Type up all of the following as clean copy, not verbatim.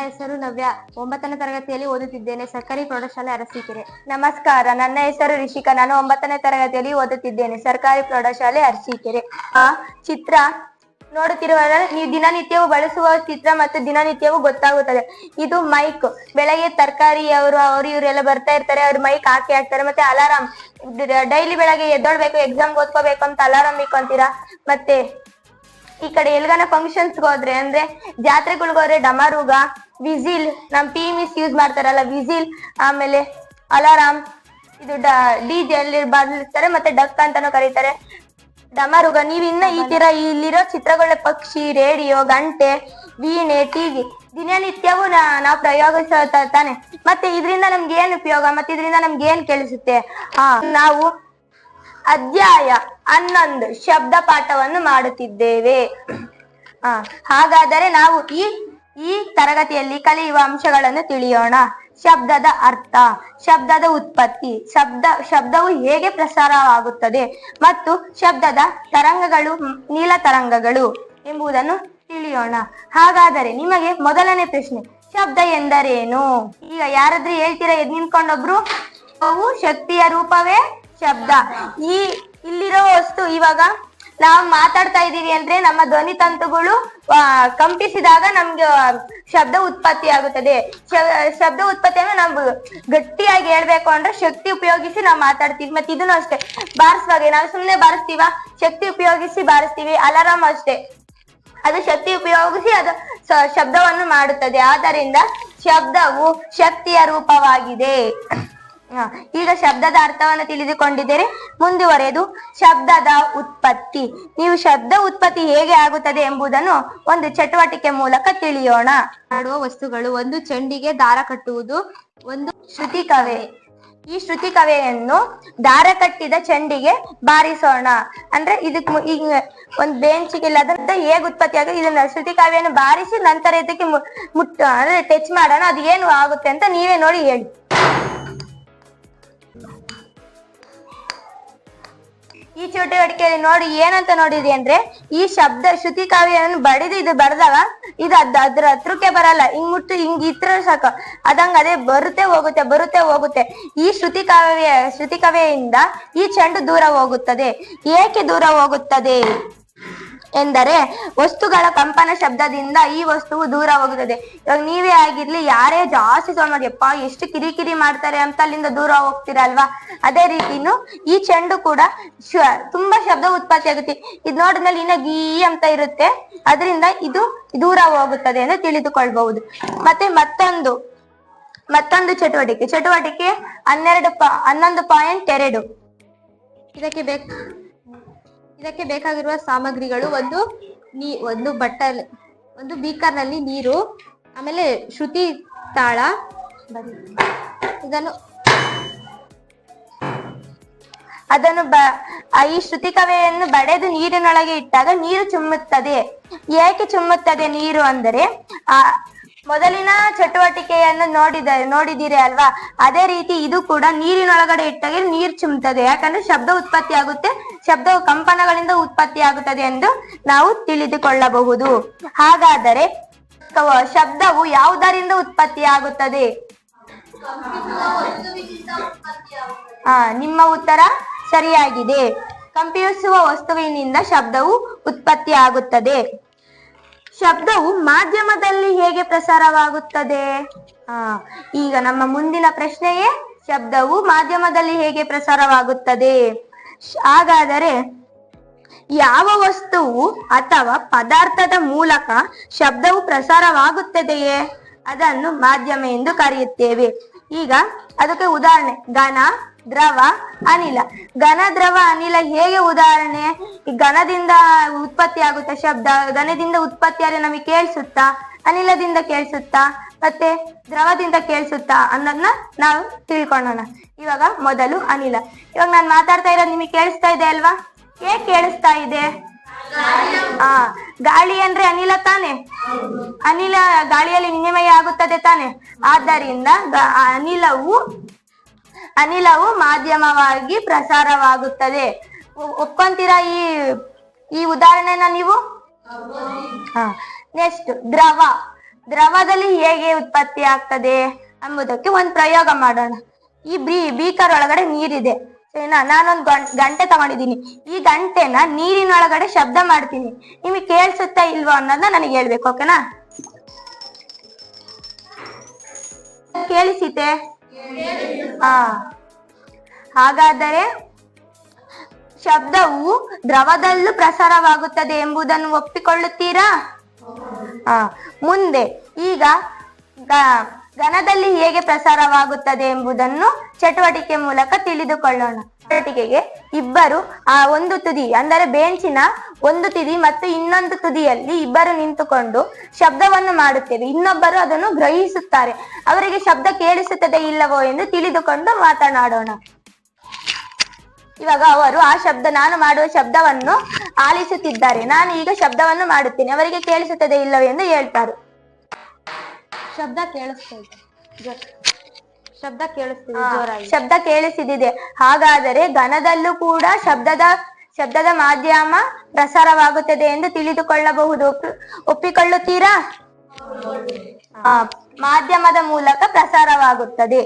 ಹೆಸರು ನವ್ಯ. 9ನೇ ತರಗತಿಯಲ್ಲಿ ಓದುತ್ತಿದ್ದೇನೆ. ಸರ್ಕಾರಿ ಪ್ರೌಢಶಾಲೆ ಅರಸೀಕೆರೆ. ನಮಸ್ಕಾರ, ನನ್ನ ಹೆಸರು ರಿಷಿಕಾ. ನಾನು 9ನೇ ತರಗತಿಯಲ್ಲಿ ಓದುತ್ತಿದ್ದೇನೆ. ಸರ್ಕಾರಿ ಪ್ರೌಢಶಾಲೆ ಅರಸೀಕೆರೆ. ಚಿತ್ರ ನೋಡುತ್ತಿರುವಾಗ ನೀವು ದಿನನಿತ್ಯವೂ ಬಳಸುವ ಚಿತ್ರ ಮತ್ತು ದಿನನಿತ್ಯವೂ ಗೊತ್ತಾಗುತ್ತದೆ. ಇದು ಮೈಕ್. ಬೆಳಗ್ಗೆ ತರಕಾರಿ ಅವರು ಇವರೆಲ್ಲ ಬರ್ತಾ ಇರ್ತಾರೆ, ಅವ್ರು ಮೈಕ್ ಹಾಕ್ತಾರೆ. ಮತ್ತೆ ಅಲಾರಾಮ್, ಡೈಲಿ ಬೆಳಗ್ಗೆ ಎದ್ದೊಳ್ಬೇಕು, ಎಕ್ಸಾಮ್ ಓದ್ಕೋಬೇಕು ಅಂತ ಅಲಾರಾಮ್ ಇಕ್ಕೊಂತೀರಾ. ಮತ್ತೆ ಈ ಕಡೆ ಎಲ್ಗಾನ ಫಂಕ್ಷನ್ಸ್ ಹೋದ್ರೆ ಅಂದ್ರೆ ಜಾತ್ರೆಗಳ್ಗೋದ್ರೆ ಡಮರುಗ, ವಿಸಿಲ್, ನಮ್ ಮಿಸ್ ಯೂಸ್ ಮಾಡ್ತಾರಲ್ಲ ವಿಸಿಲ್, ಆಮೇಲೆ ಅಲಾರಾಮ್, ಇದು DJ ಅಲ್ಲಿ ಬರ್ಲಿರ್ತಾರೆ, ಮತ್ತೆ ಡಕ್ ಅಂತಾನು ಕರೀತಾರೆ, ಡಮರುಗ. ನೀವ್ ಇನ್ನ ಈ ತರ ಇಲ್ಲಿರೋ ಚಿತ್ರಗಳ ಪಕ್ಷಿ, ರೇಡಿಯೋ, ಗಂಟೆ, ವೀಣೆ, ಟಿವಿ ದಿನನಿತ್ಯವೂ ನಾವು ಪ್ರಯೋಗಿಸ ತಾನೆ. ಮತ್ತೆ ಇದರಿಂದ ನಮ್ಗೆ ಏನ್ ಉಪಯೋಗ, ಮತ್ತೆ ಇದರಿಂದ ನಮ್ಗೆ ಏನ್ ಕೇಳಿಸುತ್ತೆ? ನಾವು ಅಧ್ಯಾಯ 11 ಶಬ್ದ ಪಾಠವನ್ನು ಮಾಡುತ್ತಿದ್ದೇವೆ. ಹಾಗಾದರೆ ನಾವು ಈ ತರಗತಿಯಲ್ಲಿ ಕಲಿಯುವ ಅಂಶಗಳನ್ನು ತಿಳಿಯೋಣ. ಶಬ್ದದ ಅರ್ಥ, ಶಬ್ದದ ಉತ್ಪತ್ತಿ, ಶಬ್ದವು ಹೇಗೆ ಪ್ರಸಾರವಾಗುತ್ತದೆ ಮತ್ತು ಶಬ್ದದ ತರಂಗಗಳು, ನೀಲ ತರಂಗಗಳು ಎಂಬುದನ್ನು ತಿಳಿಯೋಣ. ಹಾಗಾದರೆ ನಿಮಗೆ ಮೊದಲನೇ ಪ್ರಶ್ನೆ, ಶಬ್ದ ಎಂದರೇನು? ಈಗ ಯಾರಾದ್ರೂ ಹೇಳ್ತೀರಾ ಎದ್ ನಿಂತ್ಕೊಂಡೊಬ್ರು? ಅವು ಶಕ್ತಿಯ ರೂಪವೇ ಶಬ್ದ. ಇಲ್ಲಿರೋ ವಸ್ತು, ಇವಾಗ ನಾವು ಮಾತಾಡ್ತಾ ಇದೀವಿ ಅಂದ್ರೆ ನಮ್ಮ ಧ್ವನಿ ತಂತುಗಳು ಕಂಪಿಸಿದಾಗ ನಮ್ಗೆ ಶಬ್ದ ಉತ್ಪತ್ತಿ ಆಗುತ್ತದೆ. ಶಬ್ದ ಉತ್ಪತ್ತಿ ಅಂದ್ರೆ ನಾವು ಗಟ್ಟಿಯಾಗಿ ಹೇಳ್ಬೇಕು ಅಂದ್ರೆ ಶಕ್ತಿ ಉಪಯೋಗಿಸಿ ನಾವು ಮಾತಾಡ್ತೀವಿ. ಮತ್ತೆ ಇದನ್ನು ಅಷ್ಟೇ, ಬಾರಿಸುವಾಗ ನಾವು ಸುಮ್ನೆ ಬಾರಿಸ್ತೀವ, ಶಕ್ತಿ ಉಪಯೋಗಿಸಿ ಬಾರಿಸ್ತೀವಿ. ಅಲಾರಾಮ್ ಅಷ್ಟೇ, ಅದು ಶಕ್ತಿ ಉಪಯೋಗಿಸಿ ಅದು ಶಬ್ದವನ್ನು ಮಾಡುತ್ತದೆ. ಆದ್ದರಿಂದ ಶಬ್ದವು ಶಕ್ತಿಯ ರೂಪವಾಗಿದೆ. ಈಗ ಶಬ್ದದ ಅರ್ಥವನ್ನು ತಿಳಿದುಕೊಂಡಿದ್ದೀರಿ. ಮುಂದುವರೆದು ಶಬ್ದದ ಉತ್ಪತ್ತಿ. ನೀವು ಶಬ್ದ ಉತ್ಪತ್ತಿ ಹೇಗೆ ಆಗುತ್ತದೆ ಎಂಬುದನ್ನು ಒಂದು ಚಟುವಟಿಕೆ ಮೂಲಕ ತಿಳಿಯೋಣ. ಮಾಡುವ ವಸ್ತುಗಳು: ಒಂದು ಚೆಂಡಿಗೆ ದಾರ ಕಟ್ಟುವುದು, ಒಂದು ಶ್ರುತಿ ಕವೆ. ಈ ಶ್ರುತಿ ಕವೆಯನ್ನು ದಾರ ಕಟ್ಟಿದ ಚೆಂಡಿಗೆ ಬಾರಿಸೋಣ. ಅಂದ್ರೆ ಈಗ ಒಂದ್ ಬೆಂಚಿಗೆ ಅದನ್ನ ಹೇಗೆ ಉತ್ಪತ್ತಿ ಆಗುತ್ತೆ, ಇದನ್ನ ಶ್ರುತಿ ಕವೆಯನ್ನು ಬಾರಿಸಿ ನಂತರ ಇದಕ್ಕೆ ಅಂದ್ರೆ ಟಚ್ ಮಾಡೋಣ, ಅದು ಏನು ಆಗುತ್ತೆ ಅಂತ ನೀವೇ ನೋಡಿ ಹೇಳಿ. ಈ ಚಟುವಟಿಕೆಯಲ್ಲಿ ನೋಡಿ ಏನಂತ ನೋಡಿದ್ರಿ ಅಂದ್ರೆ, ಈ ಶಬ್ದ ಶ್ರುತಿ ಕಾವ್ಯವನ್ನು ಬಡಿದು ಇದು ಬರೆದಾಗ ಇದು ಅದ್ರ ಹತ್ರಕ್ಕೆ ಬರಲ್ಲ, ಹಿಂಗ್ ಇತ್ರ ಸಾಕು, ಅದಂಗ ಅದೇ ಬರುತ್ತೆ ಹೋಗುತ್ತೆ. ಈ ಶ್ರುತಿ ಕಾವ್ಯೆಯಿಂದ ಈ ಚೆಂಡು ದೂರ ಹೋಗುತ್ತದೆ. ಏಕೆ ದೂರ ಹೋಗುತ್ತದೆ ಎಂದರೆ ವಸ್ತುಗಳ ಕಂಪನ ಶಬ್ದದಿಂದ ಈ ವಸ್ತುವು ದೂರ ಹೋಗುತ್ತದೆ. ಇವಾಗ ನೀವೇ ಆಗಿರ್ಲಿ, ಯಾರೇ ಜಾಸ್ತಿ ಸೌಂಡ್ ಮಾಡಿ ಯಪ್ಪ ಎಷ್ಟು ಕಿರಿಕಿರಿ ಮಾಡ್ತಾರೆ ಅಂತ ಅಲ್ಲಿಂದ ದೂರ ಹೋಗ್ತೀರಲ್ವಾ, ಅದೇ ರೀತಿನು ಈ ಚೆಂಡು ಕೂಡ ತುಂಬಾ ಶಬ್ದ ಉತ್ಪತ್ತಿ ಆಗುತ್ತೆ. ಇದು ನೋಡಿದ್ಮೇಲೆ ಇನ್ನ ಗೀ ಅಂತ ಇರುತ್ತೆ, ಅದರಿಂದ ಇದು ದೂರ ಹೋಗುತ್ತದೆ ಎಂದು ತಿಳಿದುಕೊಳ್ಬಹುದು. ಮತ್ತೆ ಮತ್ತೊಂದು ಚಟುವಟಿಕೆ 11.2. ಇದಕ್ಕೆ ಬೇಕಾಗಿರುವ ಸಾಮಗ್ರಿಗಳು: ಒಂದು ಬೀಕರ್ನಲ್ಲಿ ನೀರು, ಆಮೇಲೆ ಶ್ರುತಿ ತಾಳ, ಈ ಶ್ರುತಿ ಕವೆಯನ್ನು ಬಡೆದು ನೀರಿನೊಳಗೆ ಇಟ್ಟಾಗ ನೀರು ಚುಮ್ಮುತ್ತದೆ. ಏಕೆ ಚುಮ್ಮುತ್ತದೆ ನೀರು ಅಂದರೆ, ಮೊದಲಿನ ಚಟುವಟಿಕೆಯನ್ನು ನೋಡಿದಿರಿ ಅಲ್ವಾ, ಅದೇ ರೀತಿ ಇದು ಕೂಡ ನೀರಿನೊಳಗಡೆ ಇಟ್ಟಾಗ ನೀರು ಚುಮ್ಮುತ್ತದೆ. ಯಾಕಂದ್ರೆ ಶಬ್ದ ಉತ್ಪತ್ತಿ ಆಗುತ್ತೆ, ಶಬ್ದವು ಕಂಪನಗಳಿಂದ ಉತ್ಪತ್ತಿ ಆಗುತ್ತದೆ ಎಂದು ನಾವು ತಿಳಿದುಕೊಳ್ಳಬಹುದು. ಹಾಗಾದರೆ ಶಬ್ದವು ಯಾವುದರಿಂದ ಉತ್ಪತ್ತಿ ಆಗುತ್ತದೆ? ನಿಮ್ಮ ಉತ್ತರ ಸರಿಯಾಗಿದೆ. ಕಂಪಿಸುವ ವಸ್ತುವಿನಿಂದ ಶಬ್ದವು ಉತ್ಪತ್ತಿ ಆಗುತ್ತದೆ. ಶಬ್ದವು ಮಾಧ್ಯಮದಲ್ಲಿ ಹೇಗೆ ಪ್ರಸಾರವಾಗುತ್ತದೆ? ಈಗ ನಮ್ಮ ಮುಂದಿನ ಪ್ರಶ್ನೆಯೇ ಶಬ್ದವು ಮಾಧ್ಯಮದಲ್ಲಿ ಹೇಗೆ ಪ್ರಸಾರವಾಗುತ್ತದೆ. ಹಾಗಾದರೆ ಯಾವ ವಸ್ತುವು ಅಥವಾ ಪದಾರ್ಥದ ಮೂಲಕ ಶಬ್ದವು ಪ್ರಸಾರವಾಗುತ್ತದೆಯೇ ಅದನ್ನು ಮಾಧ್ಯಮ ಎಂದು ಕರೆಯುತ್ತೇವೆ. ಈಗ ಅದಕ್ಕೆ ಉದಾಹರಣೆ ಘನ, ದ್ರವ, ಅನಿಲ. ಘನ, ದ್ರವ, ಅನಿಲ ಹೇಗೆ ಉದಾಹರಣೆ? ಈ ಘನದಿಂದ ಉತ್ಪತ್ತಿ ಆಗುತ್ತಾ ಶಬ್ದ? ಘನದಿಂದ ಉತ್ಪತ್ತಿ ಆದ್ರೆ ನಮಗೆ ಕೇಳಿಸುತ್ತಾ? ಅನಿಲದಿಂದ ಕೇಳಿಸುತ್ತಾ? ಮತ್ತೆ ದ್ರವದಿಂದ ಕೇಳಿಸುತ್ತಾ ಅನ್ನೋದನ್ನ ನಾವು ತಿಳ್ಕೊಳ್ಳೋಣ. ಇವಾಗ ಮೊದಲು ಅನಿಲ. ಇವಾಗ ನಾನು ಮಾತಾಡ್ತಾ ಇರೋದು ನಿಮಗೆ ಕೇಳಿಸ್ತಾ ಇದೆ ಅಲ್ವಾ? ಹೇಗೆ ಕೇಳಿಸ್ತಾ ಇದೆ? ಗಾಳಿ ಅಂದ್ರೆ ಅನಿಲ ತಾನೆ, ಅನಿಲ ಗಾಳಿಯಲ್ಲಿ ವಿನಿಮಯ ಆಗುತ್ತದೆ ತಾನೆ. ಆದ್ದರಿಂದ ಅನಿಲವು ಮಾಧ್ಯಮವಾಗಿ ಪ್ರಸಾರವಾಗುತ್ತದೆ. ಒಪ್ಕೊಂತೀರಾ ಈ ಉದಾಹರಣೆನ ನೀವು? ನೆಕ್ಸ್ಟ್ ದ್ರವ. ದ್ರವದಲ್ಲಿ ಹೇಗೆ ಉತ್ಪತ್ತಿ ಆಗ್ತದೆ ಎಂಬುದಕ್ಕೆ ಒಂದು ಪ್ರಯೋಗ ಮಾಡೋಣ. ಈ ಬೀಕರ್ ಒಳಗಡೆ ನೀರಿದೆ, ಸರಿನಾ? ನಾನೊಂದು ಗಂಟೆ ತಗೊಂಡಿದ್ದೀನಿ. ಈ ಗಂಟೆನ ನೀರಿನೊಳಗಡೆ ಶಬ್ದ ಮಾಡ್ತೀನಿ. ನಿಮಗೆ ಕೇಳಿಸುತ್ತಾ ಇಲ್ವೋ ಅನ್ನೋದನ್ನ ನನಗೆ ಹೇಳ್ಬೇಕು, ಓಕೆನಾ? ಕೇಳಿಸಿತೆ? ಹಾ, ಹಾಗಾದರೆ ಶಬ್ದವು ದ್ರವದಲ್ಲೂ ಪ್ರಸಾರವಾಗುತ್ತದೆ ಎಂಬುದನ್ನು ಒಪ್ಪಿಕೊಳ್ಳುತ್ತೀರಾ? ಮುಂದೆ ಈಗ ಘನದಲ್ಲಿ ಹೇಗೆ ಪ್ರಸಾರವಾಗುತ್ತದೆ ಎಂಬುದನ್ನು ಚಟುವಟಿಕೆ ಮೂಲಕ ತಿಳಿದುಕೊಳ್ಳೋಣ. ಚಟುವಟಿಕೆಗೆ ಇಬ್ಬರು ಒಂದು ತುದಿ ಅಂದರೆ ಬೆಂಚಿನ ಒಂದು ತುದಿ ಮತ್ತು ಇನ್ನೊಂದು ತುದಿಯಲ್ಲಿ ಇಬ್ಬರು ನಿಂತುಕೊಂಡು ಶಬ್ದವನ್ನು ಮಾಡುತ್ತೇವೆ. ಇನ್ನೊಬ್ಬರು ಅದನ್ನು ಗ್ರಹಿಸುತ್ತಾರೆ. ಅವರಿಗೆ ಶಬ್ದ ಕೇಳಿಸುತ್ತದೆ ಇಲ್ಲವೋ ಎಂದು ತಿಳಿದುಕೊಂಡು ಮಾತನಾಡೋಣ. ಇವಾಗ ಅವರು ನಾನು ಮಾಡುವ ಶಬ್ದವನ್ನು ಆಲಿಸುತ್ತಿದ್ದಾರೆ. ನಾನು ಈಗ ಶಬ್ದವನ್ನು ಮಾಡುತ್ತೇನೆ. ಅವರಿಗೆ ಕೇಳಿಸುತ್ತದೆ ಇಲ್ಲವೋ ಎಂದು ಹೇಳ್ತಾರೆ. ಶಬ್ದ ಕೇಳಿಸ್ತಿದೆ ಜೋರಾಗಿ. ಶಬ್ದ ಕೇಳಿಸಿದಿದೆ. ಹಾಗಾದರೆ ಘನದಲ್ಲೂ ಕೂಡ ಶಬ್ದದ ಮಾಧ್ಯಮ ಪ್ರಸಾರವಾಗುತ್ತದೆ ಎಂದು ತಿಳಿದುಕೊಳ್ಳಬಹುದು. ಒಪ್ಪಿಕೊಳ್ಳುತ್ತೀರಾ? ಮಾಧ್ಯಮದ ಮೂಲಕ ಪ್ರಸಾರವಾಗುತ್ತದೆ,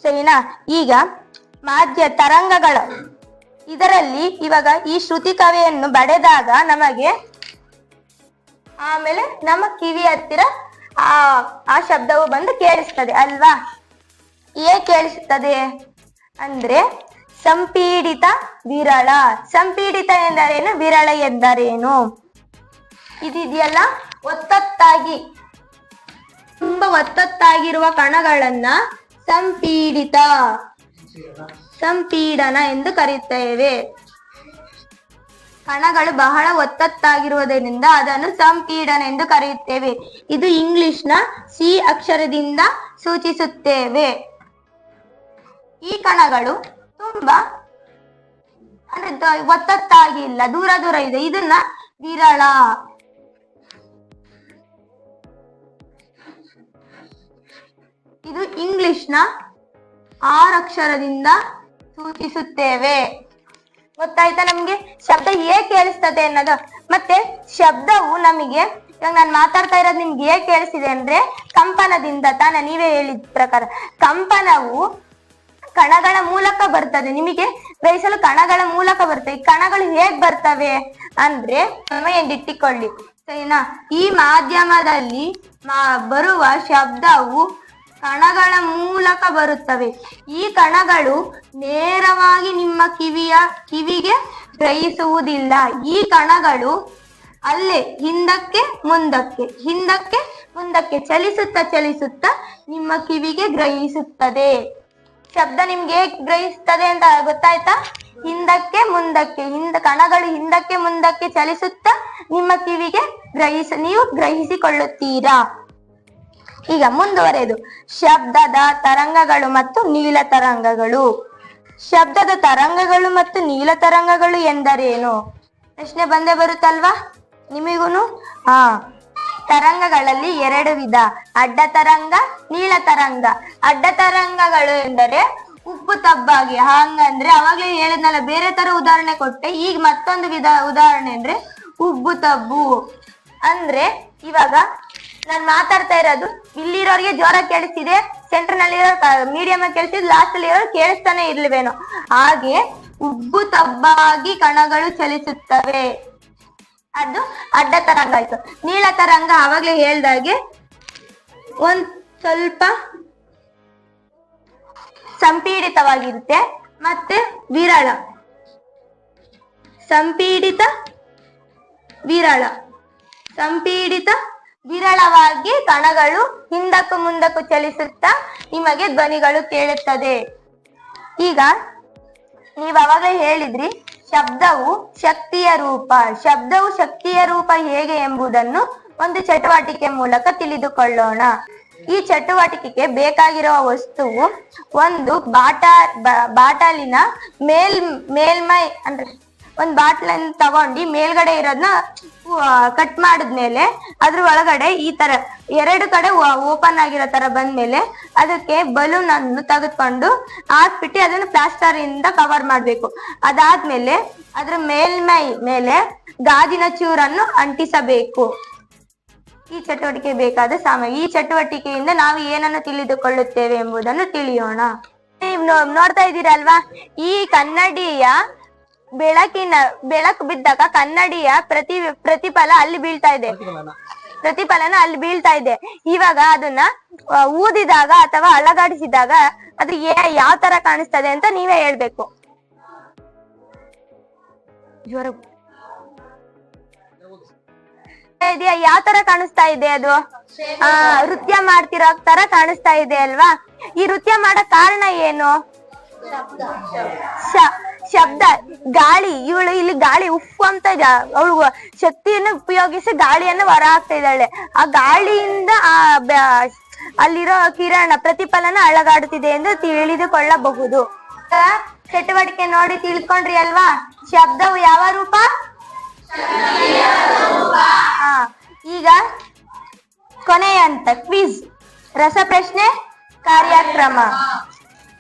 ಸರಿನಾ? ಈಗ ತರಂಗಗಳ ಇದರಲ್ಲಿ ಇವಾಗ ಈ ಶ್ರುತಿ ಕವೆಯನ್ನು ಬಡೆದಾಗ ನಮಗೆ ಆಮೇಲೆ ನಮ್ಮ ಕಿವಿ ಹತ್ತಿರ ಆ ಶಬ್ದವು ಬಂದು ಕೇಳಿಸ್ತದೆ ಅಲ್ವಾ? ಹೇಗೆ ಕೇಳಿಸುತ್ತದೆ ಅಂದ್ರೆ ಸಂಪೀಡಿತ, ವಿರಳ. ಸಂಪೀಡಿತ ಎಂದರೇನು? ವಿರಳ ಎಂದರೇನು? ಇದೆಯಲ್ಲ, ಒತ್ತೊತ್ತಾಗಿ ತುಂಬಾ ಒತ್ತೊತ್ತಾಗಿರುವ ಕಣಗಳನ್ನ ಸಂಪೀಡನ ಎಂದು ಕರೆಯುತ್ತೇವೆ. ಕಣಗಳು ಬಹಳ ಒತ್ತೊತ್ತಾಗಿರುವುದರಿಂದ ಅದನ್ನು ಸಂಪೀಡನ ಎಂದು ಕರೆಯುತ್ತೇವೆ. ಇದು ಇಂಗ್ಲಿಷ್ನ ಸಿ ಅಕ್ಷರದಿಂದ ಸೂಚಿಸುತ್ತೇವೆ. ಈ ಕಣಗಳು ತುಂಬಾ ಒತ್ತೊತ್ತಾಗಿಲ್ಲ, ದೂರ ದೂರ ಇದೆ. ಇದನ್ನ ವಿರಳ. ಇದು ಇಂಗ್ಲಿಷ್ನ ಆರ್ ಅಕ್ಷರದಿಂದ ಸೂಚಿಸುತ್ತೇವೆ. ಗೊತ್ತಾಯ್ತಾ ನಮ್ಗೆ ಶಬ್ದ ಹೇಗೆ ಕೇಳಿಸ್ತದೆ ಅನ್ನೋದು? ಮತ್ತೆ ಶಬ್ದವು ನಮಗೆ ಇವಾಗ ನಾನು ಮಾತಾಡ್ತಾ ಇರೋದು ನಿಮ್ಗೆ ಹೇಗೆ ಕೇಳಿಸಿದೆ ಅಂದ್ರೆ ಕಂಪನದಿಂದ ತಾನೇ. ನೀವೇ ಹೇಳಿದ ಪ್ರಕಾರ ಕಂಪನವು ಕಣಗಳ ಮೂಲಕ ಬರ್ತದೆ. ನಿಮಗೆ ಗ್ರಹಿಸಲು ಕಣಗಳ ಮೂಲಕ ಬರ್ತವೆ. ಈ ಕಣಗಳು ಹೇಗ್ ಬರ್ತವೆ ಅಂದ್ರೆ ಎಂದಿಟ್ಟಿಕೊಳ್ಳಿ, ಸರಿನಾ? ಈ ಮಾಧ್ಯಮದಲ್ಲಿ ಬರುವ ಶಬ್ದವು ಕಣಗಳ ಮೂಲಕ ಬರುತ್ತವೆ. ಈ ಕಣಗಳು ನೇರವಾಗಿ ನಿಮ್ಮ ಕಿವಿಗೆ ಗ್ರಹಿಸುವುದಿಲ್ಲ. ಈ ಕಣಗಳು ಅಲ್ಲೇ ಹಿಂದಕ್ಕೆ ಮುಂದಕ್ಕೆ ಚಲಿಸುತ್ತಾ ನಿಮ್ಮ ಕಿವಿಗೆ ಗ್ರಹಿಸುತ್ತದೆ. ಶಬ್ದ ನಿಮ್ಗೆ ಹೇಗೆ ಗ್ರಹಿಸ್ತದೆ ಅಂತ ಗೊತ್ತಾಯ್ತಾ? ಹಿಂದಕ್ಕೆ ಮುಂದಕ್ಕೆ ಕಣಗಳು ಹಿಂದಕ್ಕೆ ಮುಂದಕ್ಕೆ ಚಲಿಸುತ್ತಾ ನಿಮ್ಮ ಕಿವಿಗೆ ನೀವು ಗ್ರಹಿಸಿಕೊಳ್ಳುತ್ತೀರಾ. ಈಗ ಮುಂದುವರೆದು ಶಬ್ದದ ತರಂಗಗಳು ಮತ್ತು ನೀಲ ತರಂಗಗಳು. ಶಬ್ದದ ತರಂಗಗಳು ಮತ್ತು ನೀಲ ತರಂಗಗಳು ಎಂದರೇನು? ಪ್ರಶ್ನೆ ಬಂದೇ ಬರುತ್ತಲ್ವಾ ನಿಮಗೂನು? ತರಂಗಗಳಲ್ಲಿ ಎರಡು ವಿಧ, ಅಡ್ಡ ತರಂಗ, ನೀಳ ತರಂಗ. ಅಡ್ಡ ತರಂಗಗಳು ಎಂದರೆ ಉಪ್ಪು ತಬ್ಬಾಗಿ, ಹಂಗಂದ್ರೆ ಅವಾಗಲೇ ಹೇಳಿದ್ನಲ್ಲ, ಬೇರೆ ತರ ಉದಾಹರಣೆ ಕೊಟ್ಟೆ. ಈಗ ಮತ್ತೊಂದು ವಿಧ ಉದಾಹರಣೆ ಅಂದ್ರೆ ಉಬ್ಬು ತಬ್ಬು. ಅಂದ್ರೆ ಇವಾಗ ನಾನ್ ಮಾತಾಡ್ತಾ ಇರೋದು ಇಲ್ಲಿರೋರಿಗೆ ಜೋರ ಕೇಳಿಸ್ತಿದೆ, ಸೆಂಟರ್ ನಲ್ಲಿರೋ ಮೀಡಿಯಂ ಆಗಿ ಕೇಳಿಸ್ತಿದ್, ಲಾಸ್ಟ್ ಅಲ್ಲಿ ಇರೋರು ಕೇಳಿಸ್ತಾನೆ ಇರ್ಲಿವೇನೋ. ಹಾಗೆ ಉಬ್ಬು ತಬ್ಬಾಗಿ ಕಣಗಳು ಚಲಿಸುತ್ತವೆ, ಅದು ಅಡ್ಡ ತರಂಗ ಆಯ್ತು. ನೀಳ ತರಂಗ ಆವಾಗ್ಲೇ ಹೇಳ್ದಾಗೆ ಒಂದ್ ಸ್ವಲ್ಪ ಸಂಪೀಡಿತವಾಗಿರುತ್ತೆ ಮತ್ತೆ ವಿರಳ. ಸಂಪೀಡಿತ ವಿರಳವಾಗಿ ಕಣಗಳು ಹಿಂದಕ್ಕೂ ಮುಂದಕ್ಕೂ ಚಲಿಸುತ್ತಾ ನಿಮಗೆ ಧ್ವನಿಗಳು ಕೇಳುತ್ತದೆ. ಈಗ ನೀವ್ ಅವಾಗ ಹೇಳಿದ್ರಿ ಶಬ್ದವು ಶಕ್ತಿಯ ರೂಪ ಹೇಗೆ ಎಂಬುದನ್ನು ಒಂದು ಚಟುವಟಿಕೆ ಮೂಲಕ ತಿಳಿದುಕೊಳ್ಳೋಣ. ಈ ಚಟುವಟಿಕೆಗೆ ಬೇಕಾಗಿರುವ ವಸ್ತುವು ಒಂದು ಬಾಟಲಿನ ಮೇಲ್ಮೈ ಅಂದ್ರೆ ಒಂದ್ ಬಾಟ್ಲನ್ನು ತಗೊಂಡು ಮೇಲ್ಗಡೆ ಇರೋದನ್ನ ಕಟ್ ಮಾಡಿದ್ಮೇಲೆ ಅದ್ರ ಒಳಗಡೆ ಈ ತರ ಎರಡು ಕಡೆ ಓಪನ್ ಆಗಿರೋ ತರ ಬಂದ್ಮೇಲೆ ಅದಕ್ಕೆ ಬಲೂನ್ ಅನ್ನು ತೆಗೆದುಕೊಂಡು ಹಾಕ್ಬಿಟ್ಟು ಅದನ್ನು ಪ್ಲಾಸ್ಟರ್ ಇಂದ ಕವರ್ ಮಾಡ್ಬೇಕು. ಅದಾದ್ಮೇಲೆ ಅದ್ರ ಮೇಲ್ಮೈ ಮೇಲೆ ಗಾಜಿನ ಚೂರನ್ನು ಅಂಟಿಸಬೇಕು. ಈ ಚಟುವಟಿಕೆ ಬೇಕಾದ ಸಾಮಗ್ರಿ. ಈ ಚಟುವಟಿಕೆಯಿಂದ ನಾವು ಏನನ್ನು ತಿಳಿದುಕೊಳ್ಳುತ್ತೇವೆ ಎಂಬುದನ್ನು ತಿಳಿಯೋಣ. ನೀವು ನೋಡ್ತಾ ಇದ್ದೀರಲ್ವಾ, ಈ ಕನ್ನಡಿಯ ಬೆಳಕು ಬಿದ್ದಾಗ ಕನ್ನಡಿಯ ಪ್ರತಿಫಲನ ಅಲ್ಲಿ ಬೀಳ್ತಾ ಇದೆ. ಇವಾಗ ಅದನ್ನ ಊದಿದಾಗ ಅಥವಾ ಅಲಗಾಡಿಸಿದಾಗ ಅದು ಯಾವ ತರ ಕಾಣಿಸ್ತದೆ ಅಂತ ನೀವೇ ಹೇಳ್ಬೇಕು. ಯಾವ ತರ ಕಾಣಿಸ್ತಾ ಇದೆ? ಅದು ನೃತ್ಯ ಮಾಡ್ತಿರೋ ತರ ಕಾಣಿಸ್ತಾ ಇದೆ ಅಲ್ವಾ? ಈ ನೃತ್ಯ ಮಾಡೋ ಕಾರಣ ಏನು? ಶಬ್ದ, ಗಾಳಿ. ಇವಳು ಇಲ್ಲಿ ಗಾಳಿ ಉಫ್ ಅಂತ ಅವಳು ಶಕ್ತಿಯನ್ನು ಉಪಯೋಗಿಸಿ ಗಾಳಿಯನ್ನು ಹೊರ ಹಾಕ್ತಾ ಇದ್ದಾಳೆ. ಆ ಗಾಳಿಯಿಂದ ಅಲ್ಲಿರೋ ಕಿರಣ ಪ್ರತಿಫಲನ ಅಳಗಾಡುತ್ತಿದೆ ಎಂದು ತಿಳಿದುಕೊಳ್ಳಬಹುದು. ಚಟುವಟಿಕೆ ನೋಡಿ ತಿಳ್ಕೊಂಡ್ರಿ ಅಲ್ವಾ? ಶಬ್ದವು ಯಾವ ರೂಪ? ಈಗ ಕೊನೆಯ ಹಂತ ಕ್ವಿಜ್, ರಸಪ್ರಶ್ನೆ ಕಾರ್ಯಕ್ರಮ.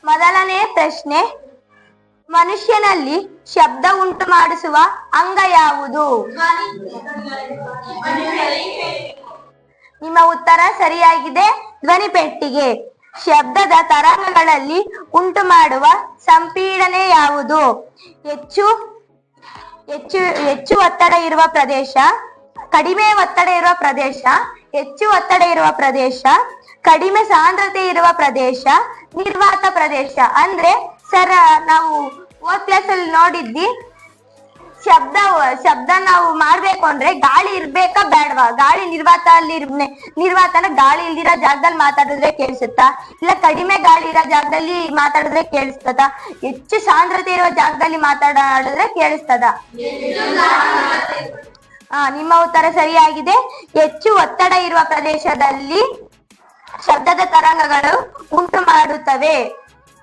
ಮೊದಲನೇ ಪ್ರಶ್ನೆ, ಮನುಷ್ಯನಲ್ಲಿ ಶಬ್ದ ಉಂಟು ಮಾಡಿಸುವ ಅಂಗ ಯಾವುದು? ನಿಮ್ಮ ಉತ್ತರ ಸರಿಯಾಗಿದೆ. ಧ್ವನಿ ಪೆಟ್ಟಿಗೆ. ಶಬ್ದದ ತರಂಗಗಳಲ್ಲಿ ಉಂಟು ಮಾಡುವ ಸಂಪೀಡನೆ ಯಾವುದು? ಹೆಚ್ಚು ಒತ್ತಡ ಇರುವ ಪ್ರದೇಶ, ಕಡಿಮೆ ಒತ್ತಡ ಇರುವ ಪ್ರದೇಶ, ಹೆಚ್ಚು ಒತ್ತಡ ಇರುವ ಪ್ರದೇಶ, ಕಡಿಮೆ ಸಾಂದ್ರತೆ ಇರುವ ಪ್ರದೇಶ, ನಿರ್ವಾತ ಪ್ರದೇಶ. ಅಂದ್ರೆ ನಾವು ಓದ್ ಕ್ಲಾಸ್ ಅಲ್ಲಿ ನೋಡಿದ್ವಿ, ಶಬ್ದ ನಾವು ಮಾಡ್ಬೇಕು ಅಂದ್ರೆ ಗಾಳಿ ಇರ್ಬೇಕಾ ಬೇಡವಾ? ಗಾಳಿ ನಿರ್ವಾತನ ಗಾಳಿ ಇಲ್ದಿರೋ ಜಾಗದಲ್ಲಿ ಮಾತಾಡಿದ್ರೆ ಕೇಳಿಸುತ್ತಾ, ಇಲ್ಲ ಕಡಿಮೆ ಗಾಳಿ ಇರೋ ಜಾಗದಲ್ಲಿ ಮಾತಾಡಿದ್ರೆ ಕೇಳಿಸ್ತದ, ಹೆಚ್ಚು ಸಾಂದ್ರತೆ ಇರುವ ಜಾಗದಲ್ಲಿ ಮಾತಾಡಿದ್ರೆ ಕೇಳಿಸ್ತದ? ನಿಮ್ಮ ಉತ್ತರ ಸರಿಯಾಗಿದೆ. ಹೆಚ್ಚು ಒತ್ತಡ ಇರುವ ಪ್ರದೇಶದಲ್ಲಿ ಶಬ್ದದ ತರಂಗಗಳು ಉಂಟು ಮಾಡುತ್ತವೆ.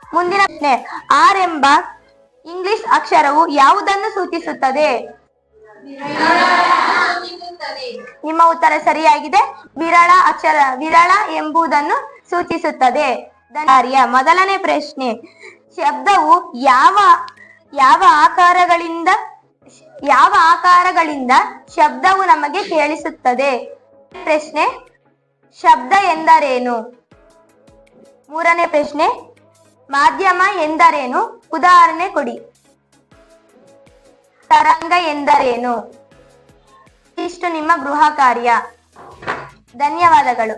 ಮುಂದಿನ ಪ್ರಶ್ನೆ, ಆರ್ ಎಂಬ ಇಂಗ್ಲಿಷ್ ಅಕ್ಷರವು ಯಾವುದನ್ನು ಸೂಚಿಸುತ್ತದೆ? ನಿಮ್ಮ ಉತ್ತರ ಸರಿಯಾಗಿದೆ. ವಿರಳ ಎಂಬುದನ್ನು ಸೂಚಿಸುತ್ತದೆ. ಮೊದಲನೇ ಪ್ರಶ್ನೆ, ಶಬ್ದವು ಯಾವ ಆಕಾರಗಳಿಂದ ಶಬ್ದವು ನಮಗೆ ಕೇಳಿಸುತ್ತದೆ? ಪ್ರಶ್ನೆ, ಶಬ್ದ ಎಂದರೇನು? ಮೂರನೇ ಪ್ರಶ್ನೆ, ಮಾಧ್ಯಮ ಎಂದರೇನು? ಉದಾಹರಣೆ ಕೊಡಿ. ತರಂಗ ಎಂದರೇನು? ಇಷ್ಟು ನಿಮ್ಮ ಗೃಹ ಕಾರ್ಯ. ಧನ್ಯವಾದಗಳು.